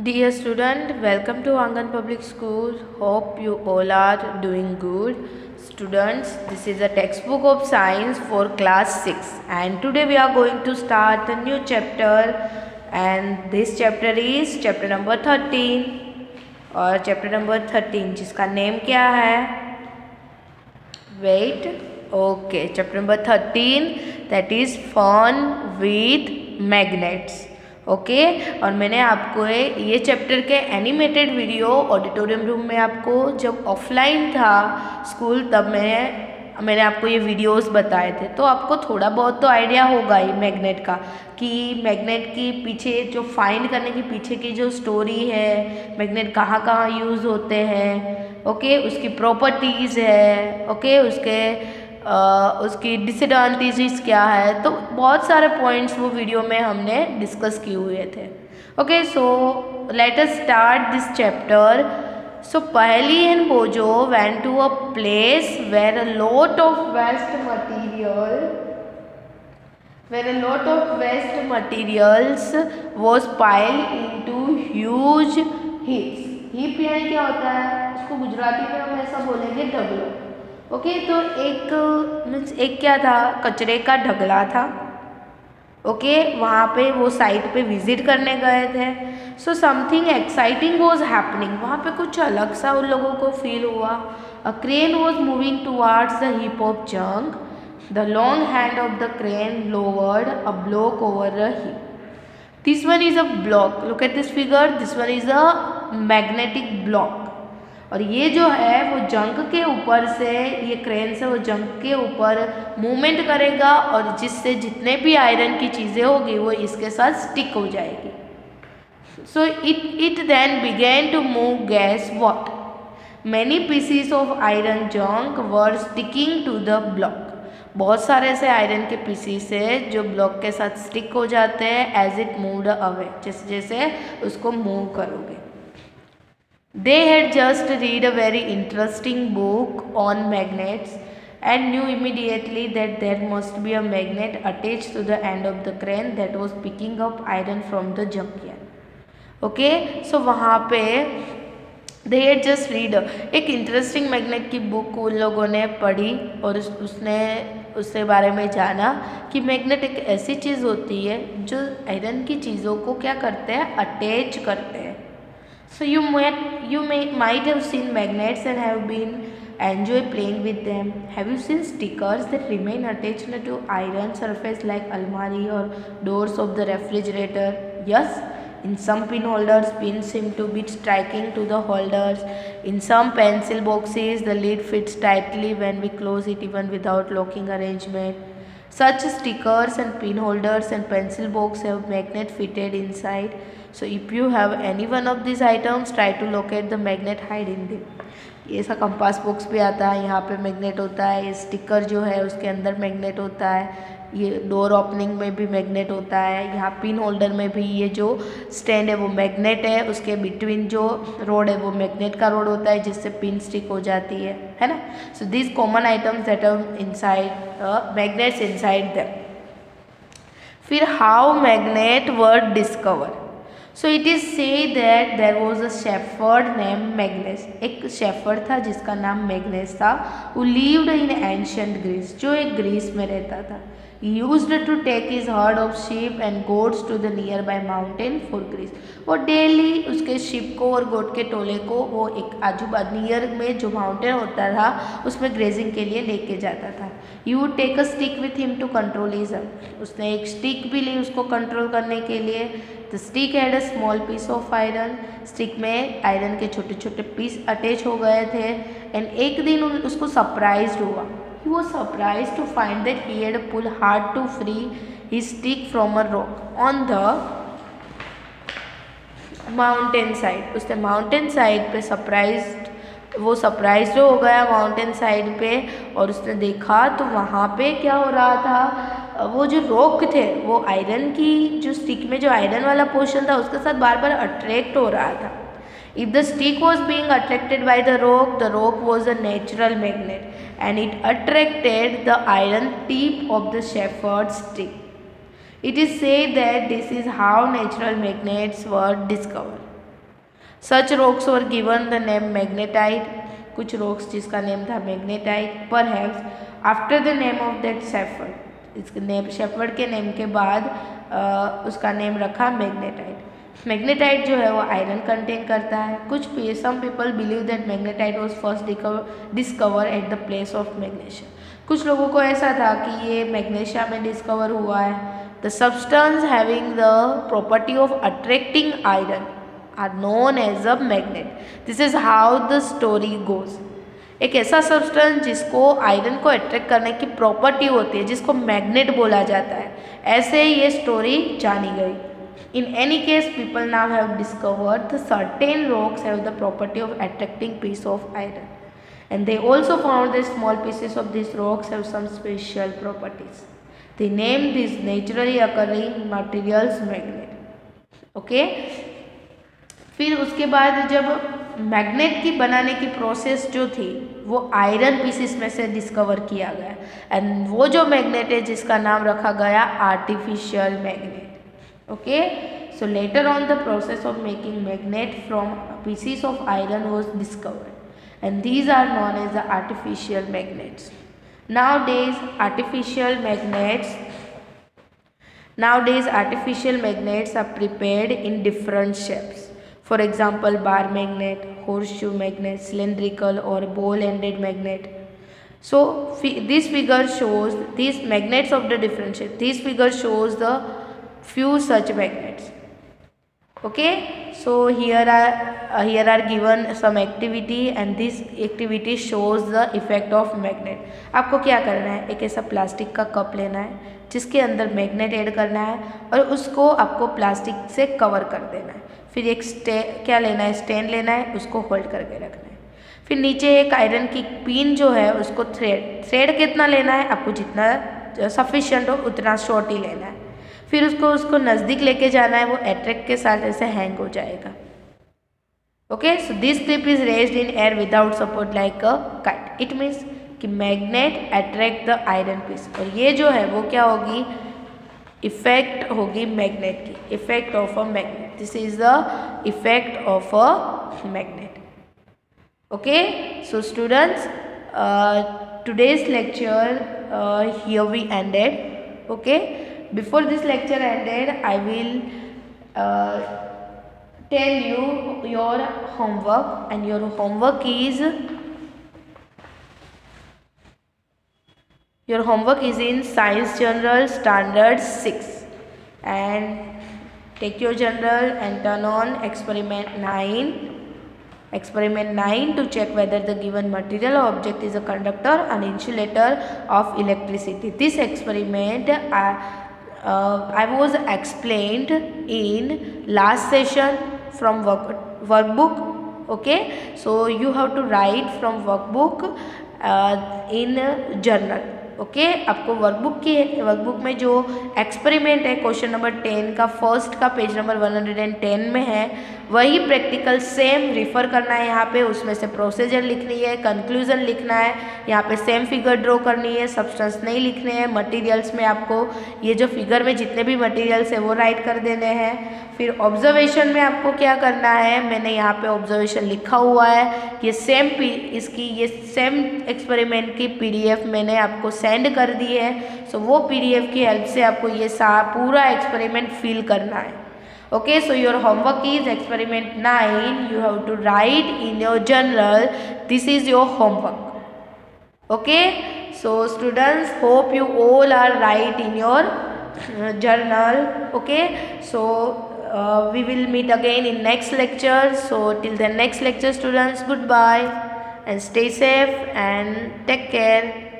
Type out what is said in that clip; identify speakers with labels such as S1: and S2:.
S1: Dear student, welcome to Angan Public School. Hope you all are doing good. Students, this is a textbook of science for class 6 and today we are going to start a new chapter and this chapter is chapter number 13 और chapter number 13 जिसका name क्या है? Wait, okay, chapter number 13 that is fun with magnets. Okay और मैंने आपको ये chapter के animated video auditorium room में आपको जब ऑफलाइन था स्कूल तब मैंने आपको ये वीडियोस बताए थे, तो आपको थोड़ा बहुत तो आइडिया होगा ही मैग्नेट का कि मैग्नेट की पीछे जो फाइंड करने के पीछे की जो स्टोरी है, मैग्नेट कहाँ कहाँ यूज़ होते हैं, ओके उसकी प्रॉपर्टीज़ है, ओके उसकी डिसएडवांटेजेस क्या है, तो बहुत सारे पॉइंट्स वो वीडियो में हमने डिस्कस किए हुए थे. Okay so let us start this chapter. So Polly and Bozo went to a place where a lot of waste materials was piled into huge heaps. Heap यानी क्या होता है, उसको गुजराती में हम ऐसा बोलेंगे ढगलो. ओके तो एक क्या था, कचरे का ढगला था. ओके वहाँ पे वो साइट पे विजिट करने गए थे. So something exciting was happening. वहाँ पे कुछ अलग सा उन लोगों को फील हुआ. A crane was moving towards the heap of junk. The long hand of the crane lowered a block over a heap. This one is a block. Look at this figure. This one is a magnetic block. और ये जो है वो junk के ऊपर से, ये crane से वो जंक के ऊपर मूवमेंट करेगा और जिससे जितने भी आयरन की चीज़ें होगी वो इसके साथ स्टिक हो जाएगी. So it then began to move guess what. Many pieces of iron junk were sticking to the block. बहुत सारे ऐसे आयरन के पीसीस है जो ब्लॉक के साथ स्टिक हो जाते हैं एज इट मूव्ड अवे. जैसे जैसे उसको मूव करोगे. They had just read a very interesting book on magnets and knew immediately that there must be a magnet attached to the end of the crane that was picking up iron from the junkyard. Okay, so वहाँ पे they had just read एक interesting magnet की book उन लोगों ने पढ़ी और उससे बारे में जाना कि मैग्नेट एक ऐसी चीज़ होती है जो आयरन की चीज़ों को क्या करते हैं, अटैच करते हैं. So you might have seen magnets and have been enjoy playing with them. Have you seen stickers that remain attached to iron surface like almari or doors of the refrigerator? Yes. In some pin holders, pins seem to be striking to the holders. In some pencil boxes, the lid fits tightly when we close it even without locking arrangement. Such stickers and pin holders and pencil box have magnet fitted inside. So if you have any one of these items, try to locate the magnet hide in them. ये ऐसा compass box भी आता है, यहाँ पे magnet होता है. ये स्टिकर जो है उसके अंदर मैग्नेट होता है. ये डोर ओपनिंग में भी मैग्नेट होता है. यहाँ पिन होल्डर में भी ये जो स्टैंड है वो मैग्नेट है. उसके बिटवीन जो रोड है वो मैग्नेट का रोड होता है जिससे पिन स्टिक हो जाती है ना. So this common items that are inside magnets inside them. फिर how magnet were discover. So it is say that there was a shepherd name Magnes. एक शेफर्ड था जिसका नाम मैग्नेस था. वो लीव्ड इन एंशियंट ग्रीस, जो एक ग्रीस में रहता था. Used to take his herd of sheep and goats to the nearby mountain for grass. वो डेली उसके शिप को और गोट के टोले को वो एक आजू बाजू नियर में जो माउंटेन होता था उसमें ग्रेजिंग के लिए लेके जाता था. You would take a stick with him to control his. उसने एक स्टिक भी ली उसको कंट्रोल करने के लिए. The stick had a small piece of iron. Stick में आयरन के छोटे छोटे पीस अटैच हो गए थे. एंड एक दिन उसको सरप्राइज हुआ. He was surprised to find that he had pulled hard to free his stick from a rock on the mountain side. उसने माउंटेन साइड पे सरप्राइज हो गया माउंटेन साइड पे और उसने देखा तो वहाँ पे क्या हो रहा था, वो जो रॉक थे वो आयरन की जो स्टिक में जो आयरन वाला पोर्शन था उसके साथ बार बार अट्रैक्ट हो रहा था. If the stick was being attracted by the rock was a natural magnet and it attracted the iron tip of the shepherd's stick. It is said that this is how natural magnets were discovered. Such rocks were given the name magnetite, कुछ rocks जिसका name था magnetite. Perhaps after the name of that shepherd, इसके name shepherd के name के बाद उसका name रखा magnetite. Magnetite जो है वो आयरन कंटेन करता है। कुछ some people believe that magnetite was first discover at the place of Magnesia, कुछ लोगों को ऐसा था कि ये मैग्नीशिया में डिस्कवर हुआ है। The substance having the property of attracting iron are known as a magnet. This is how the story goes. एक ऐसा सब्सटेंस जिसको आयरन को अट्रैक्ट करने की प्रॉपर्टी होती है, जिसको मैग्नेट बोला जाता है, ऐसे ये स्टोरी जानी गई। In any case, people now have discovered the certain rocks have the property of attracting piece of iron, and they also found that small pieces of these rocks have some special properties. They named these naturally occurring materials magnet. Okay? फिर उसके बाद जब magnet की बनाने की process जो थी वो आयरन पीसेस में से डिस्कवर किया गया, एंड वो जो मैग्नेट है जिसका नाम रखा गया artificial magnet. Okay, so later on the process of making magnet from pieces of iron was discovered, and these are known as the artificial magnets. Nowadays artificial magnets are prepared in different shapes. For example, bar magnet, horseshoe magnet, cylindrical or ball-ended magnet. So this figure shows these magnets of the different shape. This figure shows the few such magnets. Okay, so here are given some activity, and this activity shows the effect of magnet. आपको क्या करना है, एक ऐसा plastic का cup लेना है जिसके अंदर मैग्नेट ऐड करना है और उसको आपको प्लास्टिक से कवर कर देना है। फिर एक क्या लेना है, स्टैंड लेना है, उसको होल्ड करके रखना है। फिर नीचे एक आयरन की पिन जो है उसको थ्रेड कितना लेना है, आपको जितना सफिशिएंट हो उतना शॉर्ट ही लेना है। फिर उसको नज़दीक लेके जाना है, वो अट्रैक्ट के साथ ऐसे हैंग हो जाएगा। Okay, so this clip is raised in air without support like a kite. It means कि magnet attract the iron piece, और ये जो है वो क्या होगी, इफेक्ट होगी मैग्नेट की, effect of a magnet. This is the effect of a magnet. Okay, so students, today's lecture here we ended. Okay, before this lecture ended, I will tell you your homework, and your homework is in Science General Standard 6, and take your journal and turn on experiment 9 to check whether the given material or object is a conductor and insulator of electricity. This experiment I was explained in last session from workbook. Okay, so you have to write from workbook in journal. Okay, आपको workbook में जो experiment है question number 10 का first का page number 110 में है, वही practical same refer करना है। यहाँ पे उसमें से प्रोसीजर लिखनी है, कंक्लूजन लिखना है, यहाँ पे सेम फिगर ड्रॉ करनी है, सब्सटेंस नहीं लिखने हैं। मटेरियल्स में आपको ये जो फिगर में जितने भी मटेरियल्स है वो राइट कर देने हैं। फिर ऑब्जर्वेशन में आपको क्या करना है, मैंने यहाँ पे ऑब्जर्वेशन लिखा हुआ है। ये सेम एक्सपेरिमेंट की PDF मैंने आपको सेंड कर दी है। सो वो PDF की हेल्प से आपको ये पूरा एक्सपेरिमेंट फिल करना है। Okay, so your homework is experiment 9. You have to write in your journal. This is your homework. Okay, so students, hope you all are right in your journal. Okay, so we will meet again in next lecture. So till the next lecture, students, goodbye and stay safe and take care.